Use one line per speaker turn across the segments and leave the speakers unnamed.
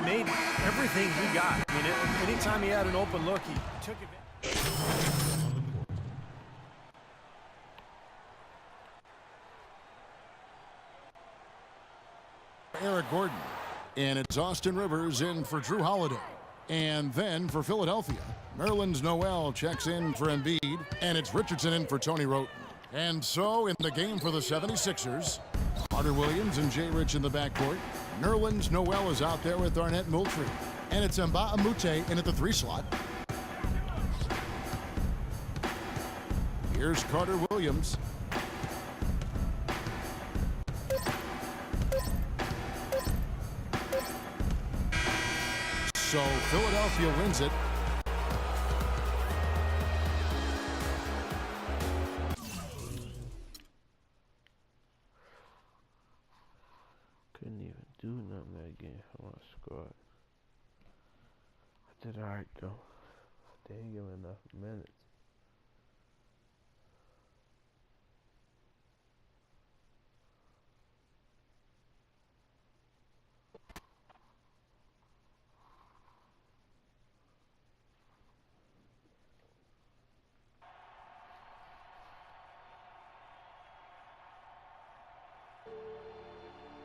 made everything he got. I mean, anytime he had an open look, he took advantage.
Eric Gordon. And it's Austin Rivers in for Drew Holiday. And then for Philadelphia, Nerlens Noel checks in for Embiid. And it's Richardson in for Tony Wroten. And so in the game for the 76ers, Carter Williams and Jay Rich in the backcourt. Nerlens Noel is out there with Arnett Moultrie. And it's Mbah a Moute in at the 3 slot. Here's Carter Williams. So Philadelphia wins it.
Couldn't even do nothing that game for my squad. I did alright though. They didn't give me enough minutes.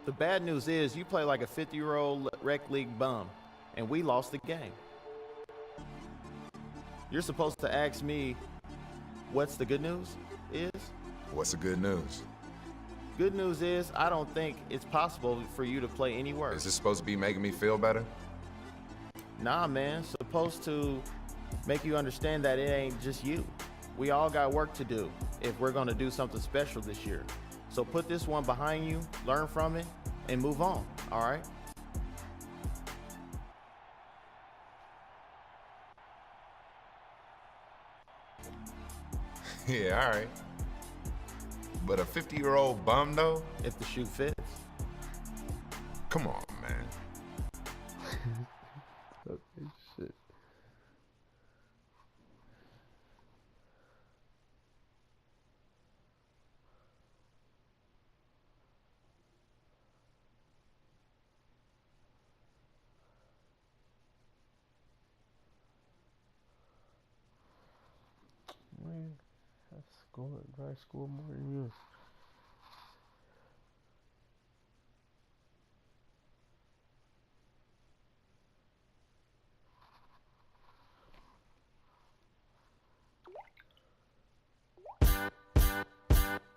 The bad news is you play like a 50-year-old rec league bum, and we lost the game. You're supposed to ask me what's the good news is?
What's the good news?
Good news is I don't think it's possible for you to play any worse.
Is this supposed to be making me feel better?
Nah, man. Supposed to make you understand that it ain't just you. We all got work to do if we're going to do something special this year. So put this one behind you, learn from it, and move on, all right?
Yeah, all right. But a 50-year-old bum, though?
If the shoe fits.
Come on, man.
Okay, shit. Man, I scored more than you.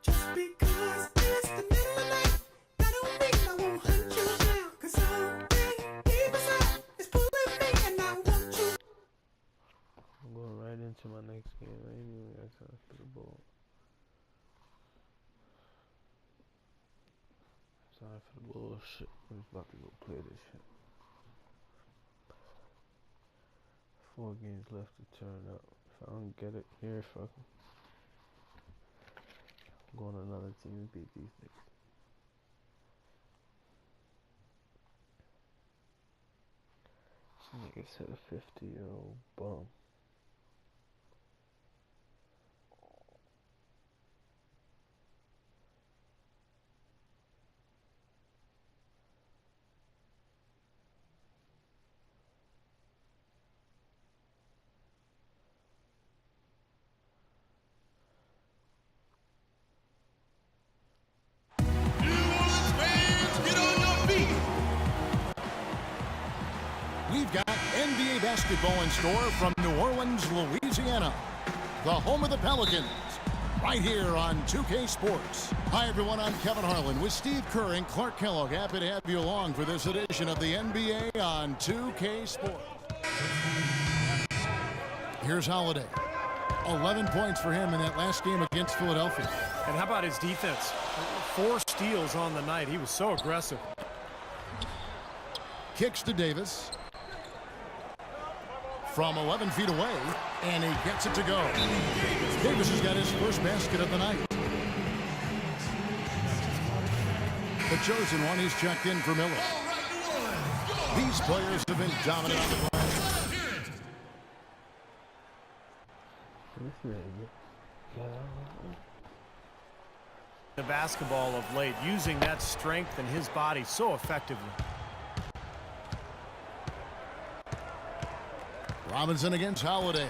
Just because it's the middle of the night, that don't mean I won't hunt you down. 'Cause something deep inside is pulling me and I want you.
I'm going right into my next game. I ain't even got time for the ball. Time for the bullshit. I'm just about to go play this shit. 4 games left to turn up. If I don't get it here, fuck 'em. I'm going to another team and beat these niggas. This nigga said a 50-year-old bum.
We've got NBA basketball in store from New Orleans, Louisiana, the home of the Pelicans, right here on 2K Sports. Hi, everyone. I'm Kevin Harlan with Steve Kerr and Clark Kellogg. Happy to have you along for this edition of the NBA on 2K Sports. Here's Holiday. 11 points for him in that last game against Philadelphia.
And how about his defense? 4 steals on the night. He was so aggressive.
Kicks to Davis. From 11 feet away, and he gets it to go. Davis has got his first basket of the night. The chosen one is checked in for Miller. These players have been dominant on the glass.
This nigga.
The basketball of late, using that strength and his body so effectively.
Robinson against Holiday.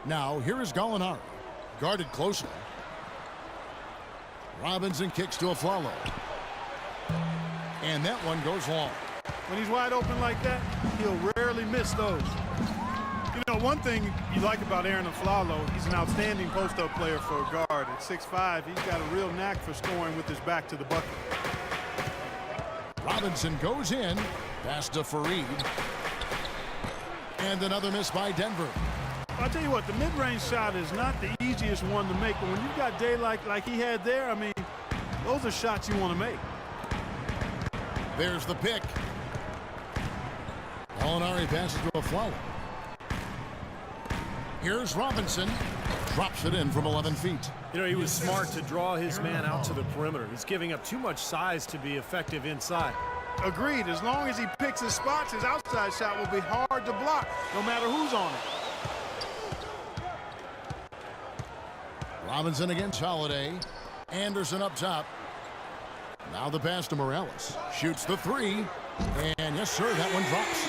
Now, here is Gallinari. Guarded closely. Robinson kicks to Afflalo. And that one goes long.
When he's wide open like that, he'll rarely miss those. You know, one thing you like about Aaron Afflalo, he's an outstanding post-up player for a guard. At 6'5", he's got a real knack for scoring with his back to the bucket.
Robinson goes in. Pass to Fareed. And another miss by Denver.
I'll tell you what, the mid-range shot is not the easiest one to make, but when you've got daylight like he had there, I mean, those are shots you want to make.
There's the pick. Gallinari passes to Afflalo. Here's Robinson. Drops it in from 11 feet.
You know, he was smart to draw his man out to the perimeter. He's giving up too much size to be effective inside.
Agreed. As long as he picks his spots, his outside shot will be hard to block, no matter who's on it.
Robinson against Holiday. Anderson up top. Now the pass to Morales. Shoots the three. And yes, sir, that one drops.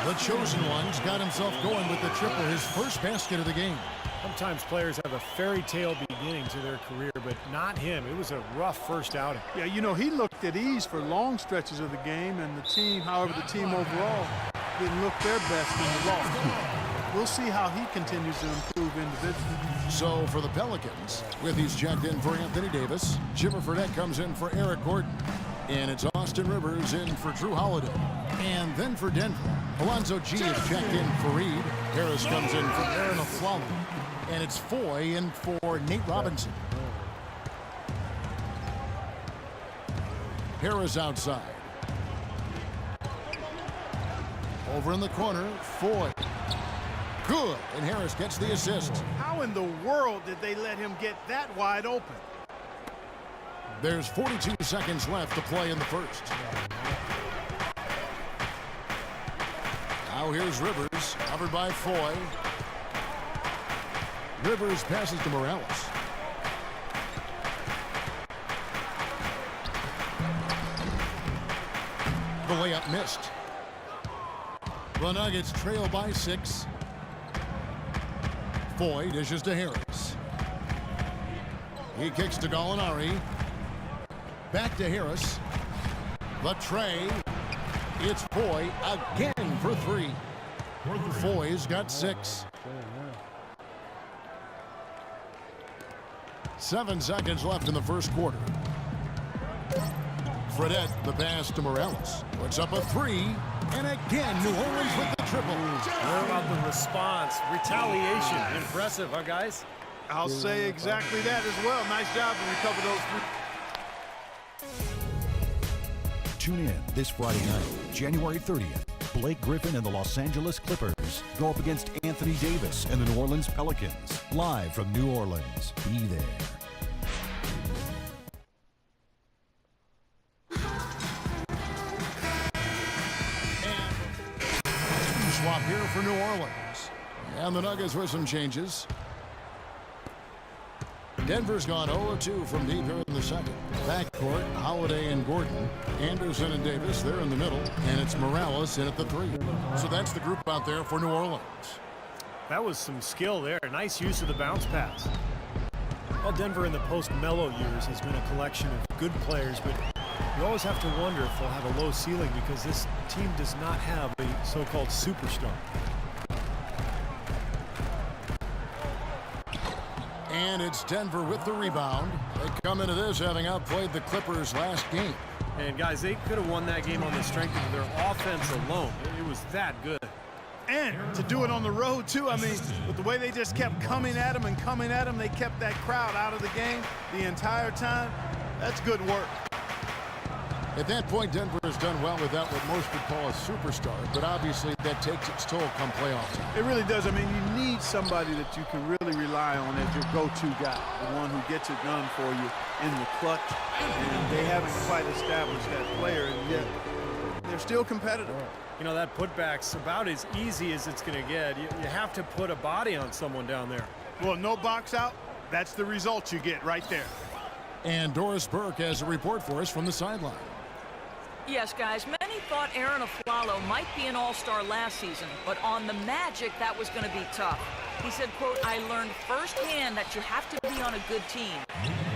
The chosen one's got himself going with the triple, his first basket of the game.
Sometimes players have a fairy tale beginning to their career, but not him. It was a rough first outing.
Yeah, you know, he looked at ease for long stretches of the game, and the team, however, the team overall didn't look their best in the loss. We'll see how he continues to improve individually.
So for the Pelicans, with he's checked in for Anthony Davis, Jimmer Fredette comes in for Eric Gordon, and it's Austin Rivers in for Drew Holiday. And then for Denver, Alonzo G is checked in for Reed. Harris comes in for Aaron Afflalo. And it's Foy in for Nate Robinson. Harris outside. Over in the corner, Foy. Good, and Harris gets the assist.
How in the world did they let him get that wide open?
There's 42 seconds left to play in the first. Now here's Rivers, covered by Foy. Rivers passes to Morales. The layup missed. The Nuggets trail by 6. Foy dishes to Harris. He kicks to Gallinari. Back to Harris. The tray. It's Foy again for 3. Foy's got 6. 7 seconds left in the first quarter. Fredette, the pass to Morales. Puts up a 3. And again, New Orleans with the triple.
What about the response? Retaliation. Impressive, huh, guys?
I'll say exactly that as well. Nice job to recover those 3.
Tune in this Friday night, January 30th. Blake Griffin and the Los Angeles Clippers go up against Anthony Davis and the New Orleans Pelicans. Live from New Orleans. Be there.
Swap here for New Orleans. And the Nuggets with some changes. Denver's gone 0-2 from deep here in the second. Backcourt, Holiday and Gordon. Anderson and Davis, they're in the middle. And it's Morales in at the 3. So that's the group out there for New Orleans.
That was some skill there. Nice use of the bounce pass. Well, Denver in the post-Melo years has been a collection of good players, but you always have to wonder if they'll have a low ceiling because this team does not have a so-called superstar.
And it's Denver with the rebound. They come into this having outplayed the Clippers last game.
And guys, they could have won that game on the strength of their offense alone. It was that good.
And to do it on the road, too. I mean, with the way they just kept coming at them and coming at them, they kept that crowd out of the game the entire time. That's good work.
At that point, Denver has done well without what most would call a superstar, but obviously that takes its toll come playoff time.
It really does. I mean, you need somebody that you can really rely on as your go-to guy, the one who gets it done for you in the clutch. And they haven't quite established that player, and yet they're still competitive.
You know, that putback's about as easy as it's going to get. You have to put a body on someone down there.
Well, no box out, that's the result you get right there.
And Doris Burke has a report for us from the sideline.
Yes, guys, many thought Aaron Aflalo might be an all-star last season, but on the Magic, that was going to be tough. He said, quote, "I learned firsthand that you have to be on a good team."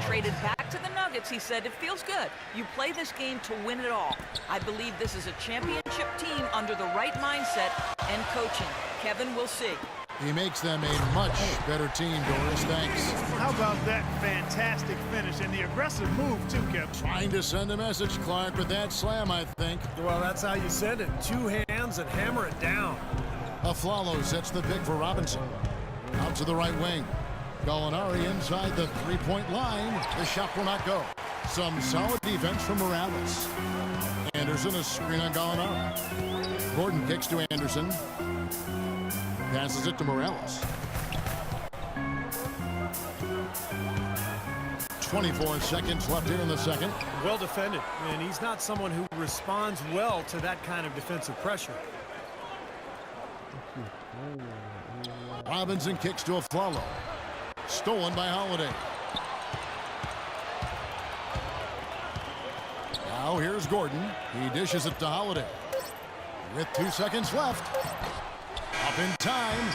Traded back to the Nuggets, he said, "It feels good. You play this game to win it all. I believe this is a championship team under the right mindset and coaching. Kevin, we'll see."
He makes them a much better team, Doris. Thanks.
How about that fantastic finish and the aggressive move, too, Kevin?
Trying to send a message, Clark, with that slam, I think.
Well, that's how you send it. Two hands and hammer it down.
Aflalo sets the pick for Robinson. Out to the right wing. Gallinari inside the three-point line. The shot will not go. Some solid defense from Morales. Anderson, a screen on Gallinari. Gordon kicks to Anderson. Passes it to Morales. 24 seconds left here in the second.
Well defended, and he's not someone who responds well to that kind of defensive pressure.
Robinson kicks to Aflalo. Stolen by Holiday. Now here's Gordon. He dishes it to Holiday. With 2 seconds left. Up in time.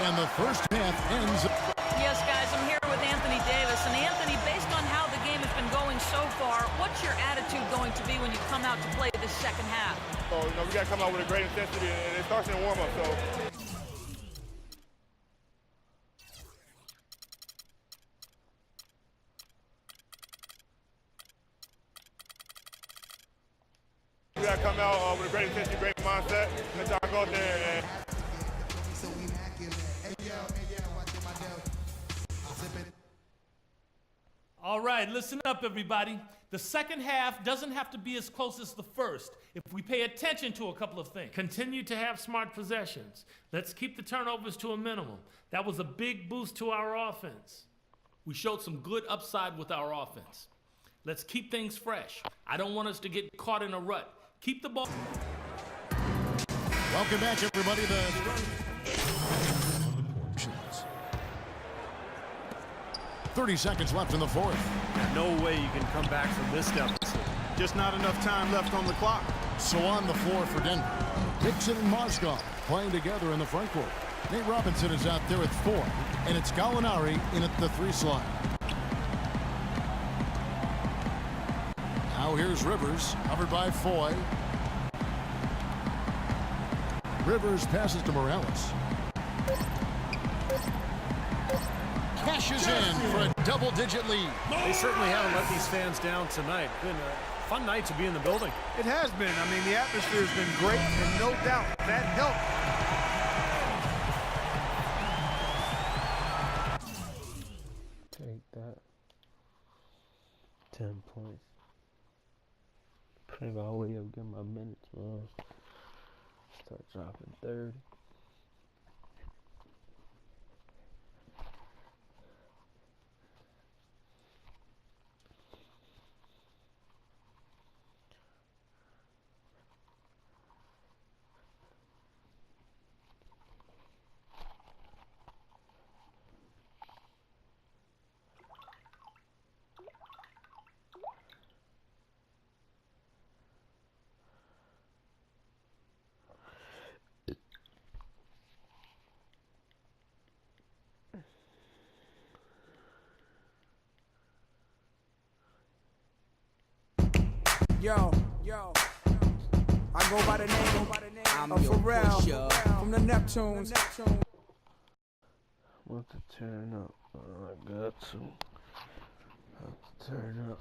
And the first half ends.
Yes, guys, I'm here with Anthony Davis. And Anthony, based on how the game has been going so far, what's your attitude going to be when you come out to play this second half?
So, we got to come out with a great intensity, and it starts in the warm-up, so. We got to come out with a great intensity, great mindset, and try to go out there and
All right, listen up, everybody. The second half doesn't have to be as close as the first if we pay attention to a couple of things. Continue to have smart possessions. Let's keep the turnovers to a minimum. That was a big boost to our offense. We showed some good upside with our offense. Let's keep things fresh. I don't want us to get caught in a rut. Keep the ball.
Welcome back, everybody. The 30 seconds left in the fourth.
No way you can come back from this deficit.
Just not enough time left on the clock.
So on the floor for Denver, Dixon and Mozgov playing together in the front court. Nate Robinson is out there at 4, and it's Gallinari in at the 3 slot. Now here's Rivers, covered by Foy. Rivers passes to Morales. Cashes in for a double-digit lead.
They certainly haven't let these fans down tonight. Been a fun night to be in the building.
It has been. I mean, the atmosphere has been great, and no doubt that helped.
Take that. 10 points. Pretty all the way up, get my minutes, man. Start dropping 30.
Yo, I go by the name of Pharrell from the Neptunes.
I want to turn up. I got to. I have to turn up.